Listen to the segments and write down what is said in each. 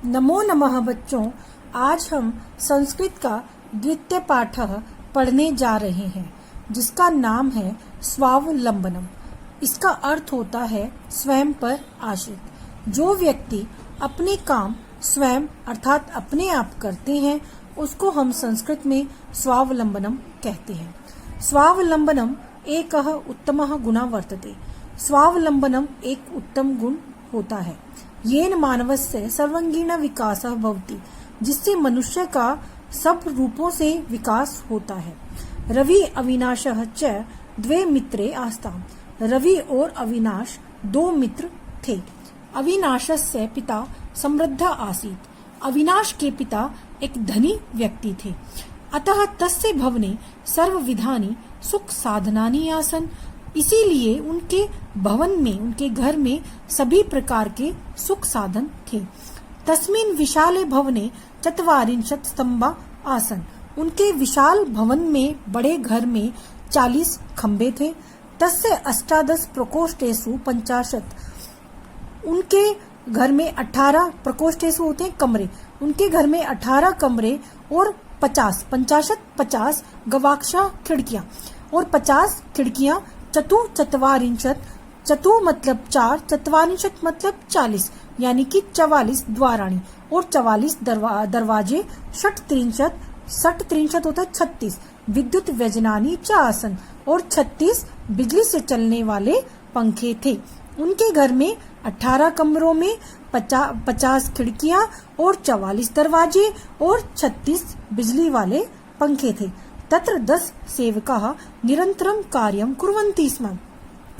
नमो नमः बच्चों, आज हम संस्कृत का द्वितीय पाठ पढ़ने जा रहे हैं जिसका नाम है स्वावलंबनम। इसका अर्थ होता है स्वयं पर आश्रित। जो व्यक्ति अपने काम स्वयं अर्थात अपने आप करते हैं उसको हम संस्कृत में स्वावलंबनम कहते हैं। स्वावलंबनम एकः उत्तमः गुणः वर्तते। स्वावलंबनम एक उत्तम गुण होता है। येन मानवस्य सर्वांगीण विकासः भवति, जिससे मनुष्य का सब रूपों से विकास होता है। रवि अविनाशः च द्वे मित्रे आस्ताम्। रवि और अविनाश दो मित्र थे। अविनाशस्य पिता समृद्ध आसीत्। अविनाश के पिता एक धनी व्यक्ति थे। अतः तस्य भवने सर्वविधानि सुख साधनानि आसन्। इसीलिए उनके भवन में, उनके घर में सभी प्रकार के सुख साधन थे। तस्मिन् विशाले भवने चत्वारिंशत् स्तंभा आसन्। उनके विशाल भवन में, बड़े घर में 40 खंबे थे। तस्य अष्टादश प्रकोष्ठेषु 50। उनके घर में 18 प्रकोष्ठेषु होते हैं कमरे। उनके घर में 18 कमरे और 50 गवाक्षा खिड़कियां और 50 खिड़कियां। चतुर्चत्वारिंशत्, चतु मतलब 4, चत्वारिंशत् मतलब 40, यानी कि 44 द्वाराणी और 44 दरवाजे। षट्त्रिंशत् होता है 36 विद्युत व्यजनानी च आसन और 36 बिजली से चलने वाले पंखे थे। उनके घर में 18 कमरों में 50 खिड़कियां और 44 दरवाजे और 36 बिजली वाले पंखे थे। तत्र 10 सेवकाः निरंतरं कार्यं कुर्वन्ति स्म।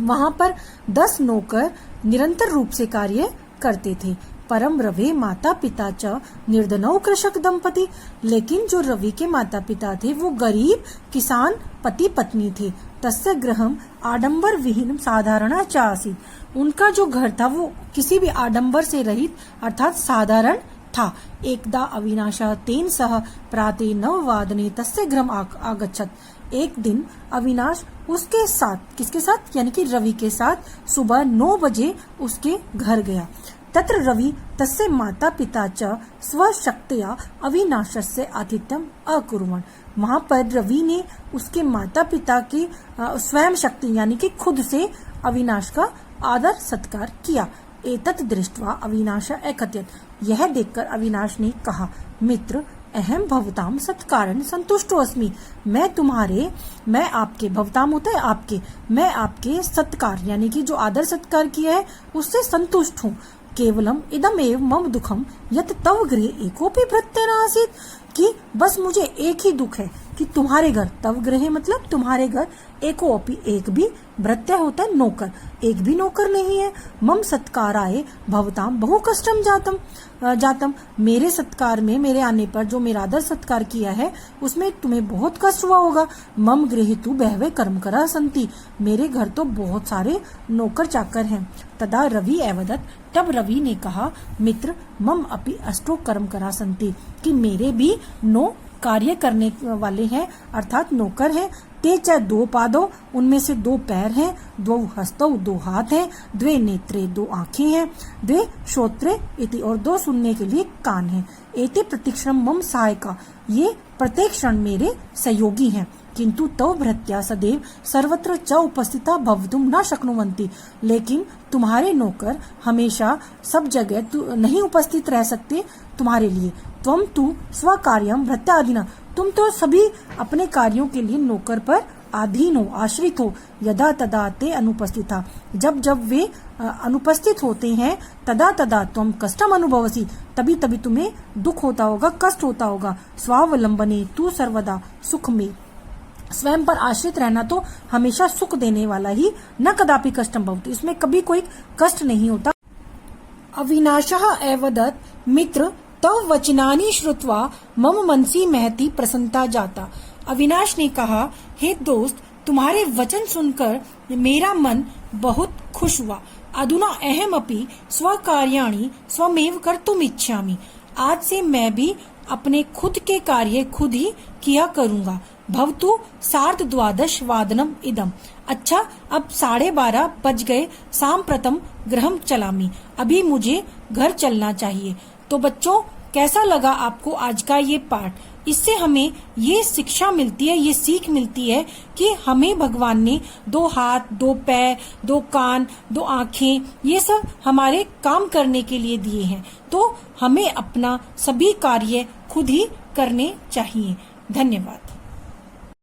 वहां पर 10 नौकर निरंतर रूप से कार्य करते थे। परम रवे माता पिता च निर्धनौ कृषक दंपति। लेकिन जो रवि के माता पिता थे वो गरीब किसान पति पत्नी थे। तस्य गृहम् आडंबर विहीन साधारण च आसीत्। उनका जो घर था वो किसी भी आडंबर से रहित अर्थात साधारण था। एकदा अविनाशः तेन सह प्राते 9 वादने तस्य गृहम् आगच्छत्। एक दिन अविनाश उसके साथ, किसके साथ, यानी कि रवि के साथ सुबह 9 बजे उसके घर गया। तत्र रवि तस्य माता पिता च स्वशक्त्या अविनाशस्य आतिथ्यम् अकुर्वन्। वहां पर रवि ने उसके माता पिता की स्वयं शक्ति यानी कि खुद से अविनाश का आदर सत्कार किया। एतत् दृष्ट्वा अविनाश अकथयत्। यह देखकर अविनाश ने कहा, मित्र अहम भवताम सत्कारेण संतुष्टो अस्मि। मैं आपके, भवताम होता है आपके, मैं आपके सत्कार यानी कि जो आदर सत्कार किया है उससे संतुष्ट हूँ। केवलम इदम एव मम दुखम यत तव गृहे एकोपि भृत्य न आसीत्। कि बस मुझे एक ही दुख है कि तुम्हारे घर, तव गृहे मतलब तुम्हारे घर, एकोपि एक भी, भृत्य होता है नौकर, एक भी नौकर नहीं है। मम सत्काराय भवताम बहु कष्टम जातम। मेरे सत्कार में, मेरे आने पर जो मेरा आदर सत्कार किया है उसमें तुम्हें बहुत कष्ट हुआ होगा। मम गृहे तु बहवे कर्मकरा सन्ति। मेरे घर तो बहुत सारे नौकर चाकर हैं। तदा रवि अवदत्। तब रवि ने कहा, मित्र मम अपि अष्टो कर्मकरा सन्ति। कि मेरे भी 9 कार्य करने वाले हैं अर्थात नौकर हैं। ते च 2 पादौ, उनमें से 2 पैर हैं। 2 हस्तौ, 2 हाथ हैं। 2 नेत्रे, 2 आंखें हैं। 2 श्रोत्रे इति, और 2 सुनने के लिए कान हैं। एते प्रतीक्षणं मम सहायका। ये प्रत्येक क्षण मेरे सहयोगी हैं। किंतु तव भृत्या सदैव सर्वत्र च उपस्थिता भवितुं न शक्नुवन्ति। लेकिन तुम्हारे नौकर हमेशा सब जगह नहीं उपस्थित रह सकते तुम्हारे लिए। त्वं तु स्वकार्यं भृत्याधीनः। तुम तो सभी अपने कार्यों के लिए नौकर पर अधीन हो, आश्रित हो। यदा तदा ते अनुपस्थिता। जब जब वे अनुपस्थित होते हैं, तदा तदा त्वं कष्टम अनुभवसि। तभी तभी तुम्हें दुख होता होगा, कष्ट होता होगा। स्वावलंबने तु सर्वदा सुख में। स्वयं पर आश्रित रहना तो हमेशा सुख देने वाला ही, न कदापि कष्टम भवति, इसमें कभी कोई कष्ट नहीं होता। अविनाशः अवदत्, मित्र तव वचनानि श्रुत्वा मम मनसि महती प्रसन्नता जाता। अविनाश ने कहा, हे दोस्त तुम्हारे वचन सुनकर मेरा मन बहुत खुश हुआ। अधुना अहम अपि स्वकार्याणि स्वमेव कर्तुम् इच्छामि। आज से मैं भी अपने खुद के कार्य खुद ही किया करूंगा। भवतु 12:30 वादनम इदम। अच्छा, अब 12:30 बज गए। सांप्रतम गृहम चलामी। अभी मुझे घर चलना चाहिए। तो बच्चों, कैसा लगा आपको आज का ये पाठ? इससे हमें ये शिक्षा मिलती है, ये सीख मिलती है कि हमें भगवान ने 2 हाथ, 2 पैर, 2 कान, 2 आंखें, ये सब हमारे काम करने के लिए दिए हैं। तो हमें अपना सभी कार्य खुद ही करने चाहिए। धन्यवाद।